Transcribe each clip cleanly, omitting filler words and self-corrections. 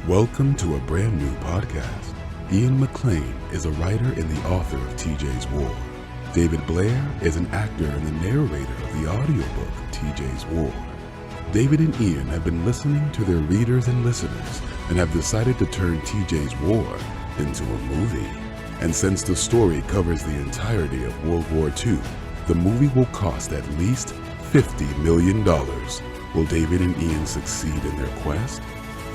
Welcome to a brand new podcast. Ian McLean is a writer and the author of TJ's War. David Blair is an actor and the narrator of the audiobook TJ's War. David and Ian have been listening to their readers and listeners and have decided to turn TJ's War into a movie. And since the story covers the entirety of World War II, the movie will cost at least $50 million. Will David and Ian succeed in their quest?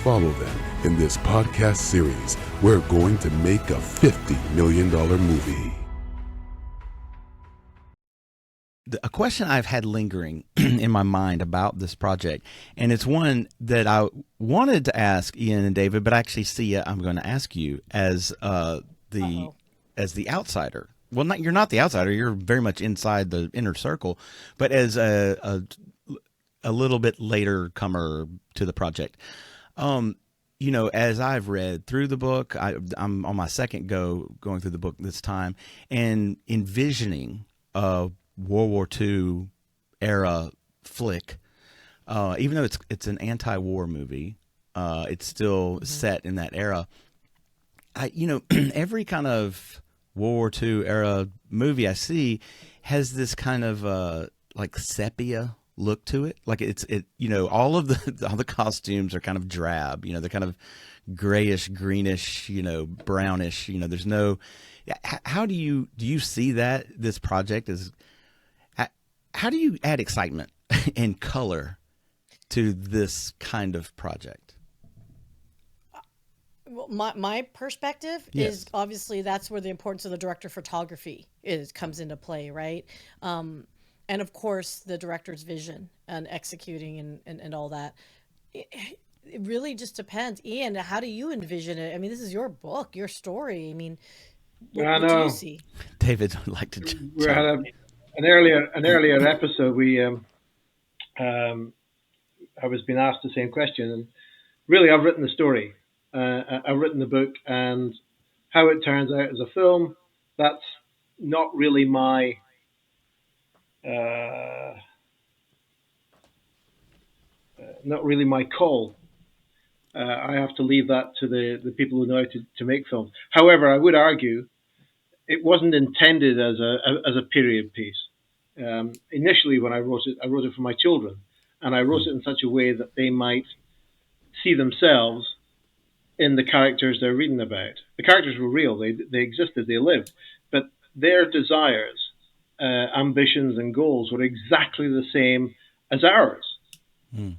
Follow them in this podcast series. We're going to make a $50 million movie. A question I've had lingering in my mind about this project, and it's one that I wanted to ask Ian and David, but actually, Syya, I'm going to ask you as the outsider. Well, you're not the outsider. You're very much inside the inner circle, but as a little bit later comer to the project. As I've read through the book, I'm on my second going through the book this time and envisioning a World War II era flick. Even though it's an anti-war movie, it's still set in that era. Every kind of World War II era movie I see has this kind of like sepia look to it. Like all the costumes are kind of drab, they're kind of grayish, greenish, brownish, there's no, how do you see that this project is, how do you add excitement and color to this kind of project? Well, my perspective is obviously that's where the importance of the director of photography comes into play, right? And of course, the director's vision and executing and all that. It really just depends. Ian, how do you envision it? I mean, this is your book, your story. I mean, what do you see? David would like to. We had an earlier episode. I was being asked the same question, and really, I've written the story. I've written the book, and how it turns out as a film, that's not really my. Not really my call. I have to leave that to the people who know how to make films. However, I would argue it wasn't intended as a period piece. Initially, when I wrote it for my children, and I wrote it in such a way that they might see themselves in the characters they're reading about. The characters were real; they existed, they lived, but their desires, ambitions and goals were exactly the same as ours.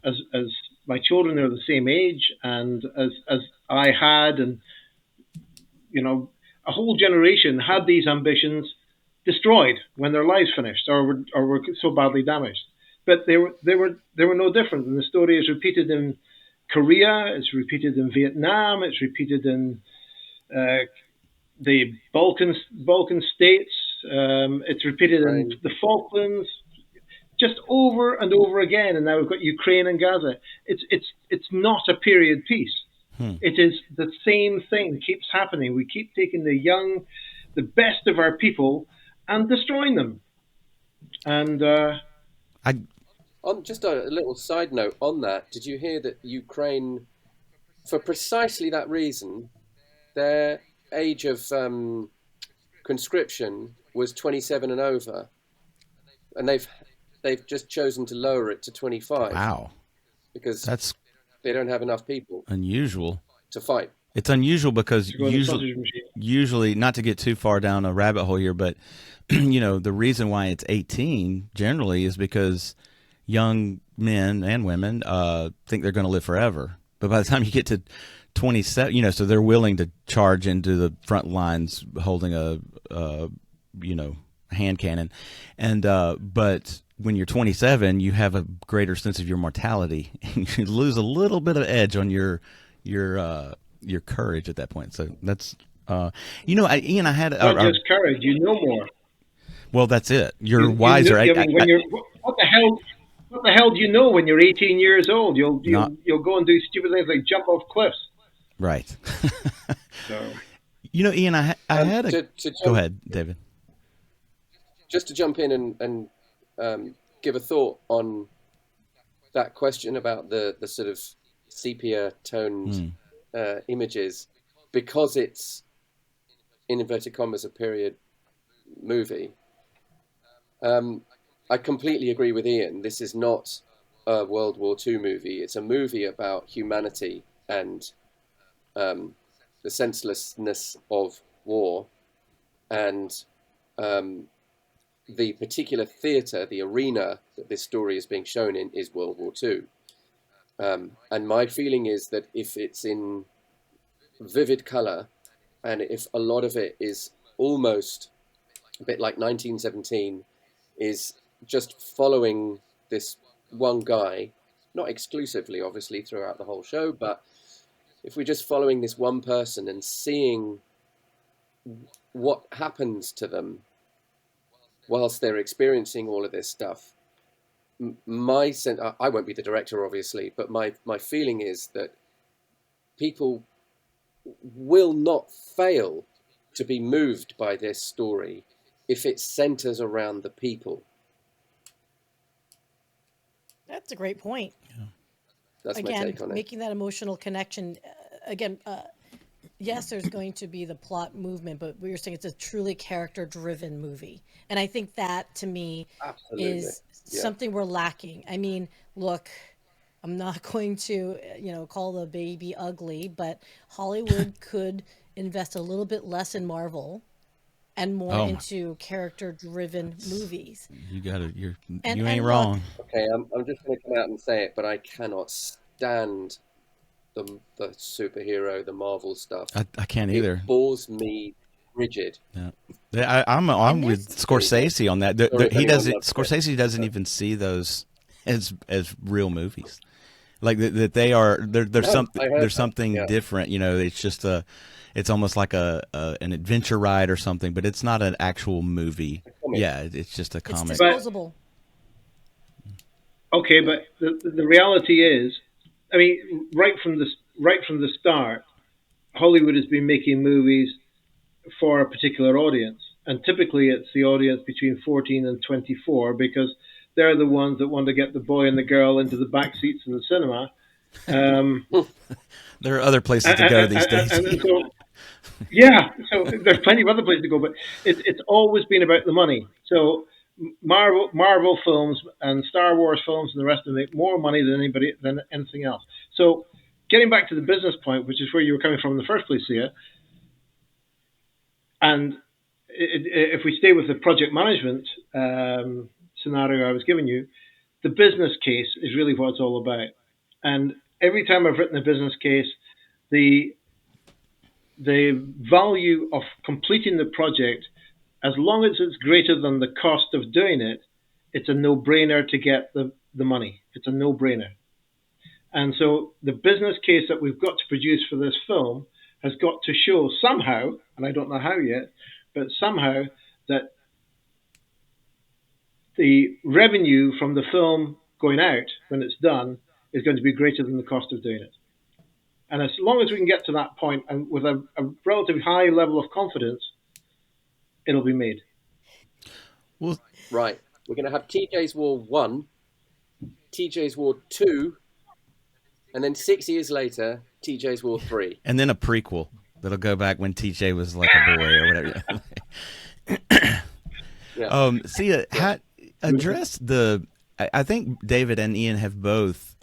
As my children are the same age, and as I had, and a whole generation had these ambitions destroyed when their lives finished, or were so badly damaged. But they were no different. And the story is repeated in Korea, it's repeated in Vietnam, it's repeated in the Balkan states. It's repeated in the Falklands, just over and over again. And now we've got Ukraine and Gaza. It's not a period piece. It is the same thing keeps happening. We keep taking the young, the best of our people, and destroying them. And on just a little side note on that, did you hear that Ukraine, for precisely that reason, their age of conscription was 27 and over, and they've just chosen to lower it to 25. Wow, because that's they don't have enough people. Unusual to fight. It's unusual because usually, not to get too far down a rabbit hole here, but the reason why it's 18 generally is because young men and women think they're going to live forever, but by the time you get to 27, so they're willing to charge into the front lines holding a hand cannon, and but when you're 27, you have a greater sense of your mortality. You lose a little bit of edge on your courage at that point. So that's Ian, I had not just courage. You know more. Well, that's it. You're wiser. What the hell do you know when you're 18 years old? You'll go and do stupid things like jump off cliffs. Right. So. Ian, I had a... Go ahead, David. Just to jump in and give a thought on that question about the sort of sepia-toned images because it's, in inverted commas, a period movie. I completely agree with Ian. This is not a World War II movie. It's a movie about humanity and the senselessness of war, and the particular theatre, the arena that this story is being shown in is World War II. And my feeling is that if it's in vivid colour, and if a lot of it is almost a bit like 1917, is just following this one guy, not exclusively, obviously, throughout the whole show, but if we're just following this one person and seeing what happens to them whilst they're experiencing all of this stuff, my sense, I won't be the director, obviously, but my feeling is that people will not fail to be moved by this story if it centers around the people. That's a great point. Yeah. That's my take on it. Making that emotional connection. Yes, there's going to be the plot movement, but we were saying it's a truly character-driven movie. And I think that, to me, is something we're lacking. I mean, look, I'm not going to, call the baby ugly, but Hollywood could invest a little bit less in Marvel and more into character-driven movies. You ain't wrong. Okay, I'm just going to come out and say it, but I cannot stand the superhero, the Marvel stuff. I can't either. It bores me rigid. Yeah. I'm with Scorsese on that. Scorsese doesn't even see those as real movies. Like that they are. There's something different. It's just it's almost like an adventure ride or something, but it's not an actual movie. Yeah, it's just a comic. It's disposable. Okay, but the reality is, I mean, right from the start, Hollywood has been making movies for a particular audience, and typically it's the audience between 14 and 24, because they're the ones that want to get the boy and the girl into the back seats in the cinema. There are other places to go these days. So there's plenty of other places to go, but it's always been about the money. So Marvel films and Star Wars films and the rest of them make more money than anything else. So getting back to the business point, which is where you were coming from in the first place, Syya, and if we stay with the project management scenario I was giving you, the business case is really what it's all about. And every time I've written a business case, the value of completing the project, as long as it's greater than the cost of doing it, it's a no-brainer to get the money. It's a no-brainer. And so the business case that we've got to produce for this film has got to show somehow, and I don't know how yet, but somehow that the revenue from the film going out when it's done is going to be greater than the cost of doing it. And as long as we can get to that point, and with a relatively high level of confidence, it'll be made. Well, right. We're going to have TJ's War 1, TJ's War 2, and then 6 years later, TJ's War 3. And then a prequel that'll go back when TJ was like a boy or whatever. Syya, address the... I think David and Ian have both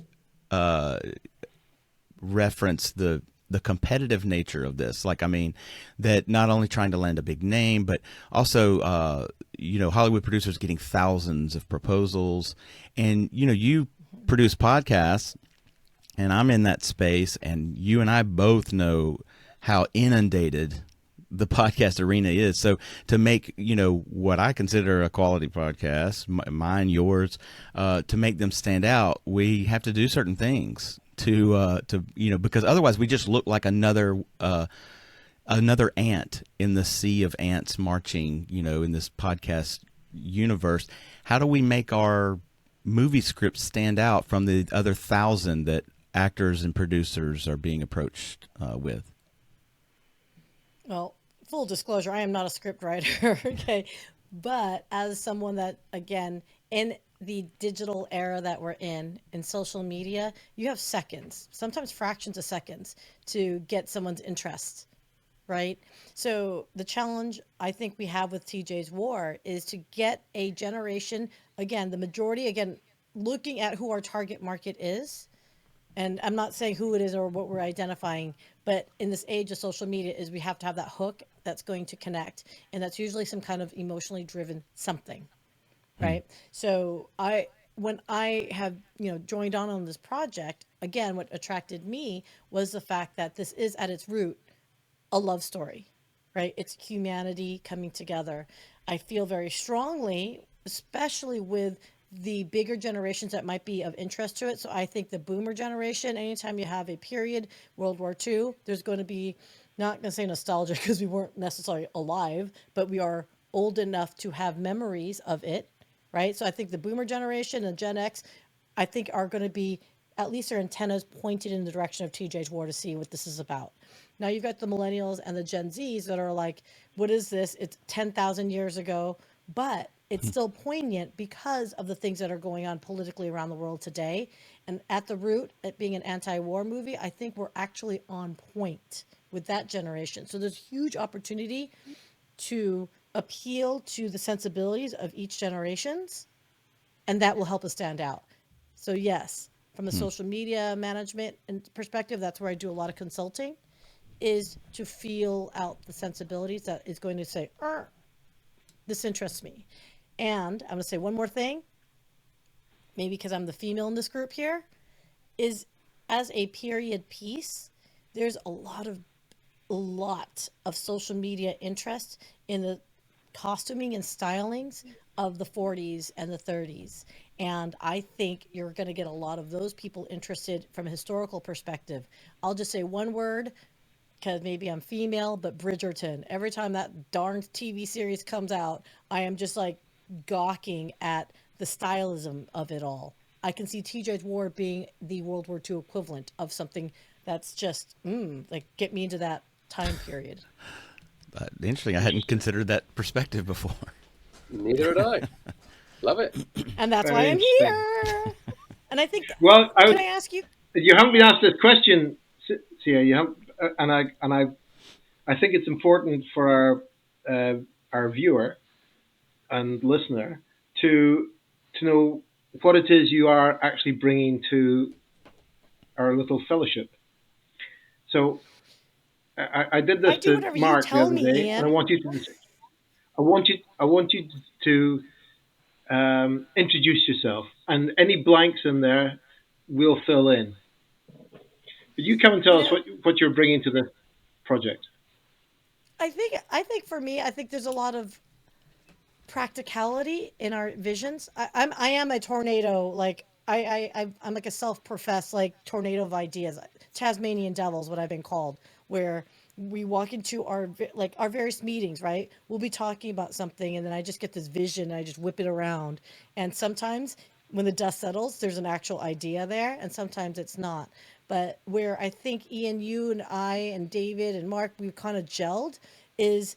referenced the competitive nature of this. Like, I mean, that not only trying to land a big name, but also, Hollywood producers getting thousands of proposals. And, you produce podcasts, and I'm in that space, and you and I both know how inundated the podcast arena is. So to make, what I consider a quality podcast, mine, yours, to make them stand out, we have to do certain things to because otherwise we just look like another ant in the sea of ants marching, in this podcast universe. How do we make our movie scripts stand out from the other 1,000 that actors and producers are being approached with? Well, full disclosure, I am not a script writer, okay? But as someone that, again, and the digital era that we're in social media, you have seconds, sometimes fractions of seconds, to get someone's interest, right? So the challenge I think we have with TJ's War is to get a generation, again, the majority, again, looking at who our target market is. And I'm not saying who it is or what we're identifying, but in this age of social media is we have to have that hook that's going to connect. And that's usually some kind of emotionally driven something, right? So when I have, joined on this project, again, what attracted me was the fact that this is at its root a love story, right? It's humanity coming together. I feel very strongly, especially with the bigger generations that might be of interest to it. So I think the boomer generation, anytime you have a period, World War II, there's going to be, not going to say nostalgia because we weren't necessarily alive, but we are old enough to have memories of it, right? So I think the boomer generation and Gen X, I think are going to be at least their antennas pointed in the direction of TJ's War to see what this is about. Now you've got the millennials and the Gen Zs that are like, what is this? It's 10,000 years ago, but it's still poignant because of the things that are going on politically around the world today. And at the root, it being an anti-war movie, I think we're actually on point with that generation. So there's huge opportunity to appeal to the sensibilities of each generations, and that will help us stand out. So yes, from a social media management and perspective, that's where I do a lot of consulting, is to feel out the sensibilities that is going to say, this interests me. And I'm going to say one more thing, maybe because I'm the female in this group here, is as a period piece, there's a lot of social media interest in the costuming and stylings of the 40s and the 30s. And I think you're going to get a lot of those people interested from a historical perspective. I'll just say one word because maybe I'm female, but Bridgerton. Every time that darn TV series comes out, I am just like gawking at the stylism of it all. I can see TJ's War being the World War II equivalent of something that's just, like, get me into that time period. Interesting. I hadn't considered that perspective before. Neither had I. Love it. And that's why Very I'm interesting. here. And I think, Well, can I ask you? you haven't been asked this question, Sia. You have, I think it's important for our viewer and listener to know what it is you are actually bringing to our little fellowship. So I did this I do to whatever you Mark the tell other me, day, and I Ian. want you to to introduce yourself, and any blanks in there we'll fill in. But you come and tell You us know, what you're bringing to this project. I think for me, I think there's a lot of practicality in our visions. I am a tornado. Like I'm like a self-professed like tornado of ideas. Tasmanian devils, what I've been called, where we walk into our various meetings, right? We'll be talking about something, and then I just get this vision, and I just whip it around. And sometimes when the dust settles, there's an actual idea there, and sometimes it's not. But where I think Ian, you and I and David and Mark, we've kind of gelled, is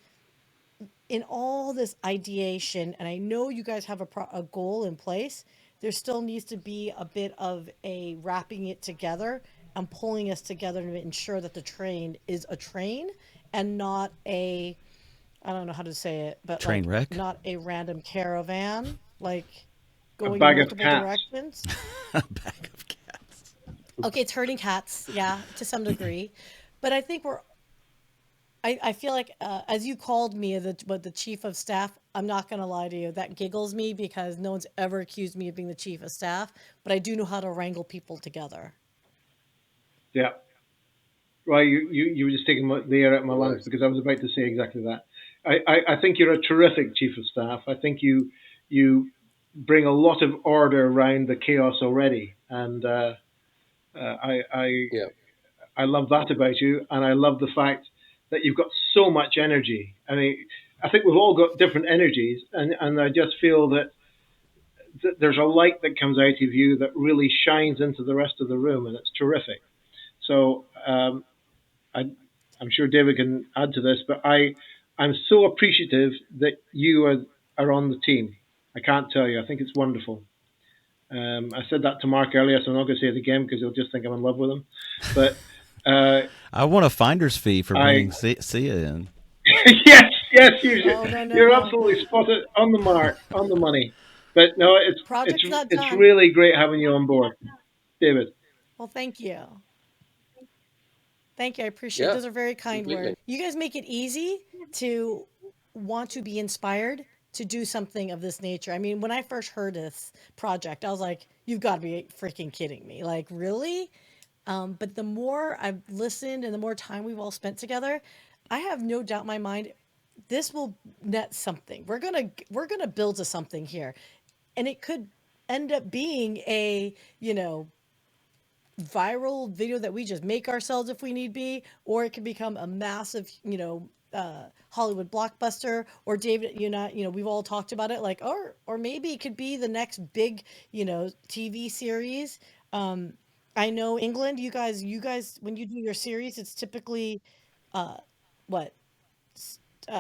in all this ideation, and I know you guys have a goal in place, there still needs to be a bit of a wrapping it together and pulling us together to ensure that the train is a train and not a, I don't know how to say it, but Train like wreck. not a random caravan, like A going in bag of multiple cats. directions. A bag of cats. Okay, it's herding cats, yeah, to some degree. But I think I feel like, as you called me the chief of staff, I'm not going to lie to you. That giggles me because no one's ever accused me of being the chief of staff, but I do know how to wrangle people together. Yeah. Well, you were just taking the air out of my lungs Words. because I was about to say exactly that. I think you're a terrific chief of staff. I think you bring a lot of order around the chaos already, and Yeah. I love that about you, and I love the fact that you've got so much energy. I mean, I think we've all got different energies, and I just feel that there's a light that comes out of you that really shines into the rest of the room, and it's terrific. So I, I'm sure David can add to this, but I'm so appreciative that you are on the team. I can't tell you. I think it's wonderful. I said that to Mark earlier, so I'm not going to say it again because he'll just think I'm in love with him. But I want a finder's fee for bringing Syya in. yes, you should. Oh no, You're no. absolutely spotted on the mark, on the money. But no, Project's not it's done. really great having you on board, David. Well, thank you. Thank you. I appreciate it. Yeah, Those are very kind completely. words. You guys make it easy to want to be inspired to do something of this nature. I mean, when I first heard this project, I was like, you've got to be freaking kidding me. Like, really? But the more I've listened and the more time we've all spent together, I have no doubt in my mind this will net something. We're gonna build to something here. And it could end up being a, viral video that we just make ourselves if we need be, or it could become a massive, Hollywood blockbuster. Or David, we've all talked about it, like, or maybe it could be the next big, TV series. I know England, you guys, when you do your series, it's typically what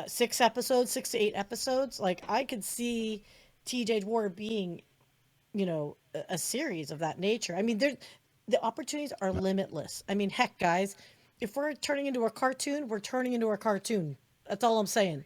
6 episodes, 6 to 8 episodes. Like I could see TJ's War being a series of that nature. I mean, the opportunities are limitless. I mean, heck, guys, if we're turning into a cartoon, we're turning into a cartoon. That's all I'm saying.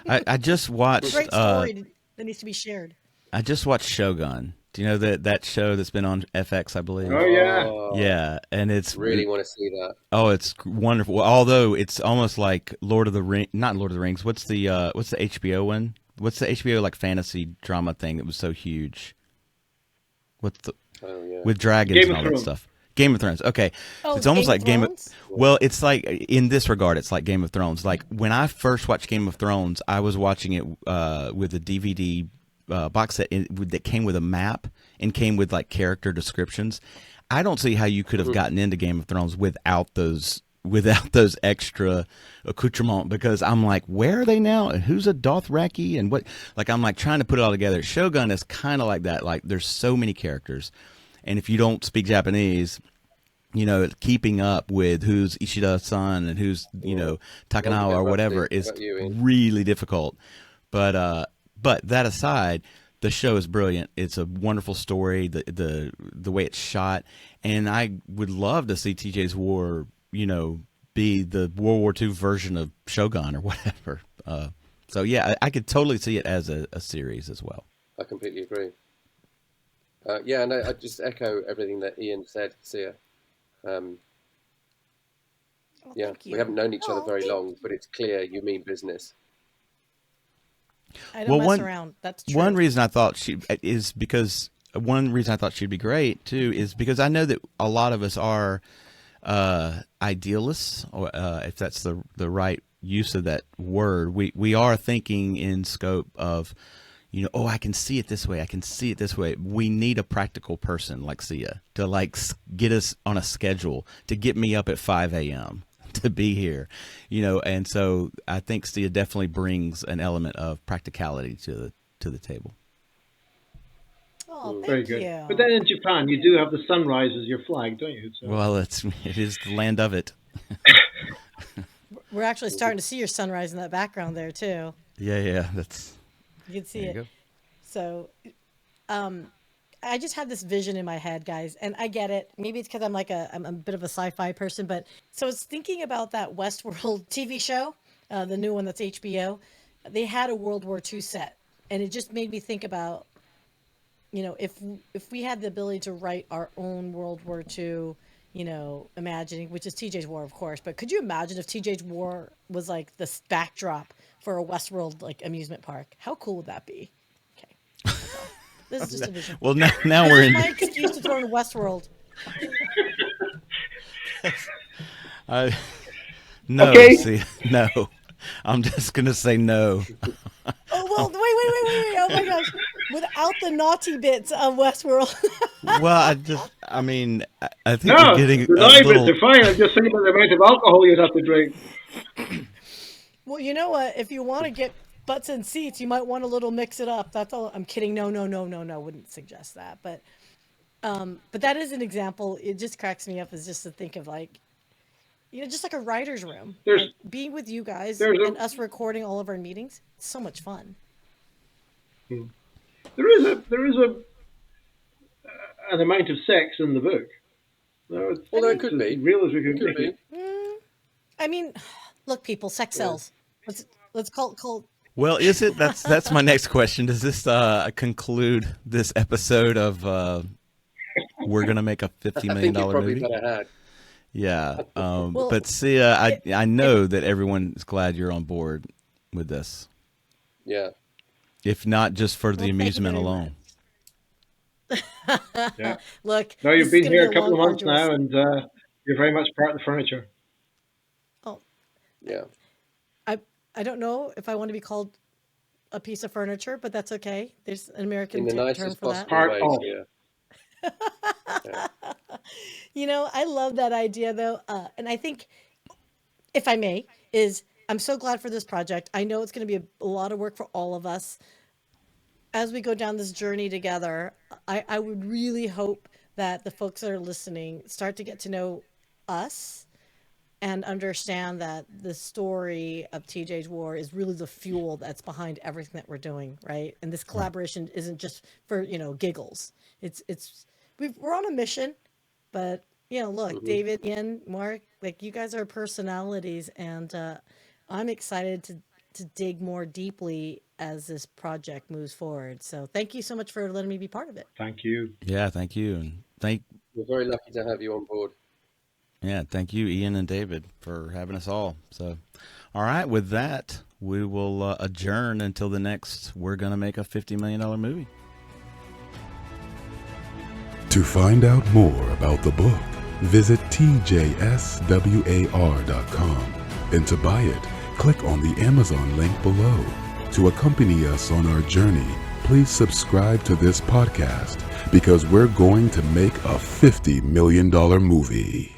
I just watched Great story that needs to be shared. I just watched Shogun. Do you know that show that's been on FX, I believe? Oh yeah, Yeah, and it's Really want to see that. Oh, it's wonderful. Although it's almost like Lord of the Ring, not Lord of the Rings. What's the HBO one? What's the HBO like fantasy drama thing that was so huge? What's the with dragons Game and of all that Thrones. stuff? Game of Thrones. Okay, Oh, it's almost Game like of Game of. Thrones? Well, it's like in this regard, it's like Game of Thrones. Like when I first watched Game of Thrones, I was watching it with a DVD box set that came with a map and came with like character descriptions. I don't see how you could have gotten into Game of Thrones without those extra accoutrements, because I'm like, where are they now? And who's a Dothraki? And what? Like, I'm like trying to put it all together. Shogun is kind of like that. Like, there's so many characters. And if you don't speak Japanese, keeping up with who's Ishida's son and who's, Takanawa or whatever is really difficult. But that aside, the show is brilliant. It's a wonderful story, the way it's shot. And I would love to see TJ's War, be the World War II version of Shogun or whatever. So yeah, I could totally see it as a series as well. I completely agree. And I just echo everything that Ian said, Syya. We haven't known each other very long, but it's clear you mean business. I don't mess around. That's true. One reason I thought she'd be great too is because I know that a lot of us are idealists, or if that's the right use of that word. We are thinking in scope of, I can see it this way. I can see it this way. We need a practical person like Syya to like get us on a schedule, to get me up at 5 a.m. to be here, and so I think Syya definitely brings an element of practicality to the table. Oh, thank very good. you. But then in Japan, you do have the sunrise as your flag, don't you? So. Well, it is the land of it. We're actually starting to see your sunrise in that background there too. Yeah, that's. You can see There it. you go. So, I just had this vision in my head, guys, and I get it. Maybe it's because I'm a bit of a sci-fi person, but so I was thinking about that Westworld TV show, the new one that's HBO. They had a World War II set, and it just made me think about, if we had the ability to write our own World War II, imagining, which is TJ's War, of course, but could you imagine if TJ's War was like the backdrop for a Westworld like amusement park? How cool would that be? Okay, that's all. This is just a vision. Well, now we're in. My excuse to throw in Westworld. No, Okay. see, no. I'm just gonna say no. Oh well, wait! Oh my gosh! Without the naughty bits of Westworld. Well, I mean, I think No, you're getting the a nine little. bits are fine. I'm just saying about the amount of alcohol you'd have to drink. Well, you know what? If you want to get butts and seats, you might want a little mix it up. That's all. I'm kidding. No. Wouldn't suggest that. But that is an example. It just cracks me up, is just to think of like, just like a writer's room. There's- Like being with you guys there's a- and us recording all of our meetings. It's so much fun. There is an amount of sex in the book. No, it's, Although it's it could as be. real as we can Could make be. it. I mean, look, people, sex sells. Let's call. Well, is it? That's my next question. Does this conclude this episode of we're gonna make a $50 I million think it probably movie? better had. Yeah. Well, but Syya, I know that everyone is glad you're on board with this, Yeah. if not just for the Well, thank you amusement very alone. Yeah. Look, No, this you've is been gonna here be a couple of long, months arduous- now, and you're very much part of the furniture. Oh, Yeah. I don't know if I want to be called a piece of furniture, but that's okay. There's an American In the term nicest for that. possible Part way. of. Yeah. Yeah. You know, I love that idea though, and I think, if I may, I'm so glad for this project. I know it's going to be a lot of work for all of us as we go down this journey together. I would really hope that the folks that are listening start to get to know us and understand that the story of TJ's War is really the fuel that's behind everything that we're doing, right? And this collaboration isn't just for, giggles. We're on a mission, but look, David, Ian, Mark, like you guys are personalities, and I'm excited to dig more deeply as this project moves forward. So thank you so much for letting me be part of it. Thank you. Yeah, thank you, and We're very lucky to have you on board. thank you, Ian and David, for having us all. So, all right, with that, we will adjourn until the next. We're gonna make a $50 million movie. To find out more about the book, visit tjswar.com, and to buy it, click on the Amazon link below. To accompany us on our journey, please subscribe to this podcast, because we're going to make a $50 million movie.